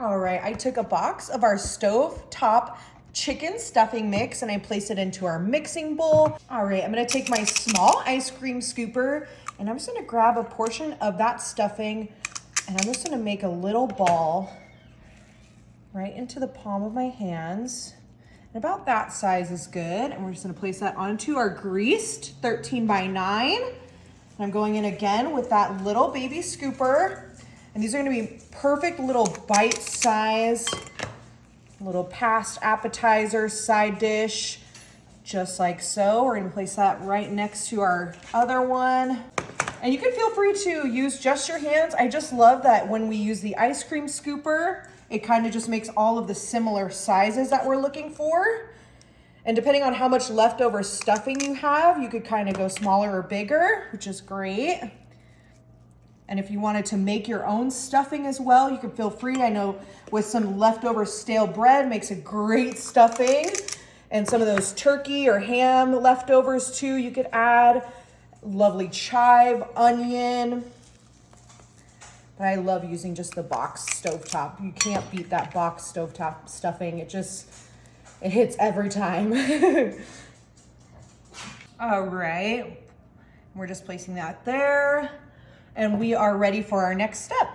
All right, I took a box of our stovetop chicken stuffing mix and I placed it into our mixing bowl. All right, I'm gonna take my small ice cream scooper and I'm just gonna grab a portion of that stuffing and I'm just gonna make a little ball right into the palm of my hands. And about that size is good. And we're just gonna place that onto our greased 13 by 9. And I'm going in again with that little baby scooper. And these are gonna be perfect little bite size, little past appetizer side dish, just like so. We're gonna place that right next to our other one. And you can feel free to use just your hands. I just love that when we use the ice cream scooper, it kind of just makes all of the similar sizes that we're looking for. And depending on how much leftover stuffing you have, you could kind of go smaller or bigger, which is great. And if you wanted to make your own stuffing as well, you can feel free. I know with some leftover stale bread makes a great stuffing. And some of those turkey or ham leftovers too, you could add. Lovely chive, onion. But I love using just the box stovetop. You can't beat that box stovetop stuffing. It hits every time. All right, we're just placing that there. And we are ready for our next step.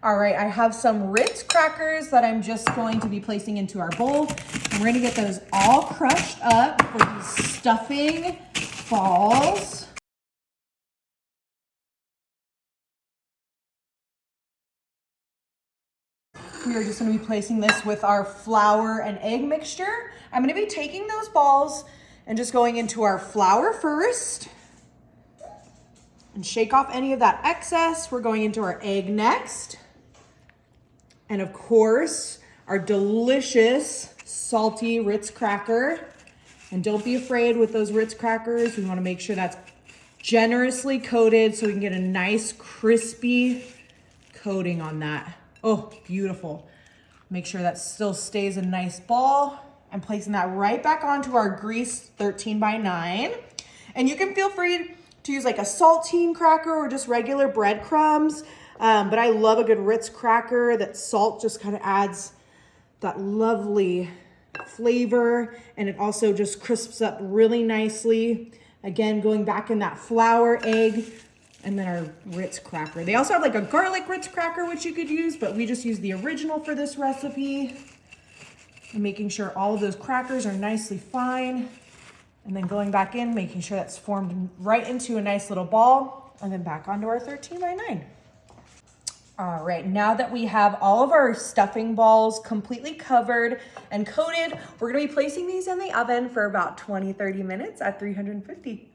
All right, I have some Ritz crackers that I'm just going to be placing into our bowl. And we're gonna get those all crushed up for these stuffing balls. We are just gonna be placing this with our flour and egg mixture. I'm gonna be taking those balls and just going into our flour first. And shake off any of that excess. We're going into our egg next. And of course, our delicious salty Ritz cracker. And don't be afraid with those Ritz crackers. We wanna make sure that's generously coated so we can get a nice crispy coating on that. Oh, beautiful. Make sure that still stays a nice ball. I'm placing that right back onto our greased 13 by 9. And you can feel free to use like a saltine cracker or just regular breadcrumbs. But I love a good Ritz cracker. That salt just kind of adds that lovely flavor and it also just crisps up really nicely. Again, going back in that flour, egg, and then our Ritz cracker. They also have like a garlic Ritz cracker, which you could use, but we just use the original for this recipe. And making sure all of those crackers are nicely fine. And then going back in, making sure that's formed right into a nice little ball, and then back onto our 13 by 9. All right, now that we have all of our stuffing balls completely covered and coated, we're gonna be placing these in the oven for about 20-30 minutes at 350.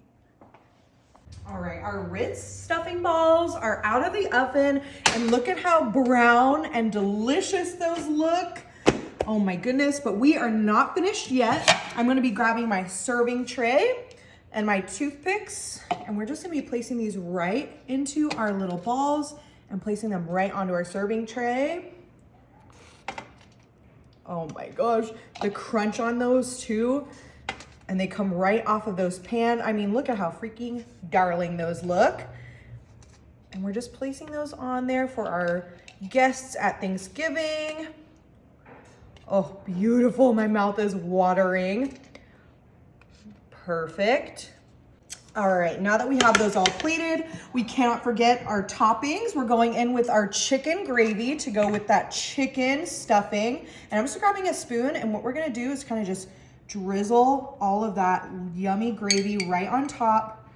All right, our Ritz stuffing balls are out of the oven, and look at how brown and delicious those look. Oh my goodness, but we are not finished yet. I'm gonna be grabbing my serving tray and my toothpicks, and we're just gonna be placing these right into our little balls and placing them right onto our serving tray. Oh my gosh, the crunch on those too. And they come right off of those pan. I mean, look at how freaking darling those look. And we're just placing those on there for our guests at Thanksgiving. Oh, beautiful. My mouth is watering. Perfect. All right, now that we have those all plated, we cannot forget our toppings. We're going in with our chicken gravy to go with that chicken stuffing. And I'm just grabbing a spoon, and what we're gonna do is kind of just drizzle all of that yummy gravy right on top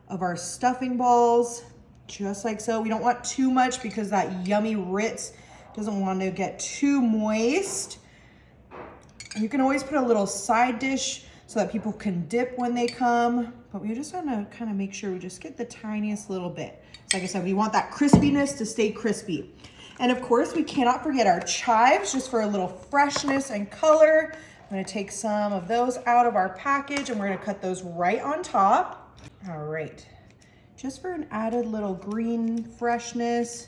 of our stuffing balls, just like so. We don't want too much because that yummy Ritz doesn't want to get too moist. You can always put a little side dish so that people can dip when they come, but we just want to kind of make sure we just get the tiniest little bit. So like I said, we want that crispiness to stay crispy. And of course, we cannot forget our chives just for a little freshness and color. I'm gonna take some of those out of our package and we're gonna cut those right on top. All right, just for an added little green freshness,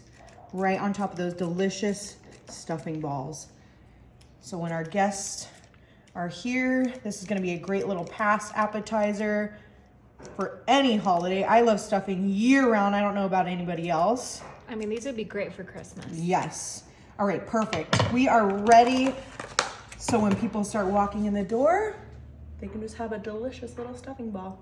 right on top of those delicious stuffing balls. So when our guests are here, this is gonna be a great little past appetizer for any holiday. I love stuffing year round. I don't know about anybody else. I mean, these would be great for Christmas. Yes. All right, perfect. We are ready. So when people start walking in the door, they can just have a delicious little stuffing ball.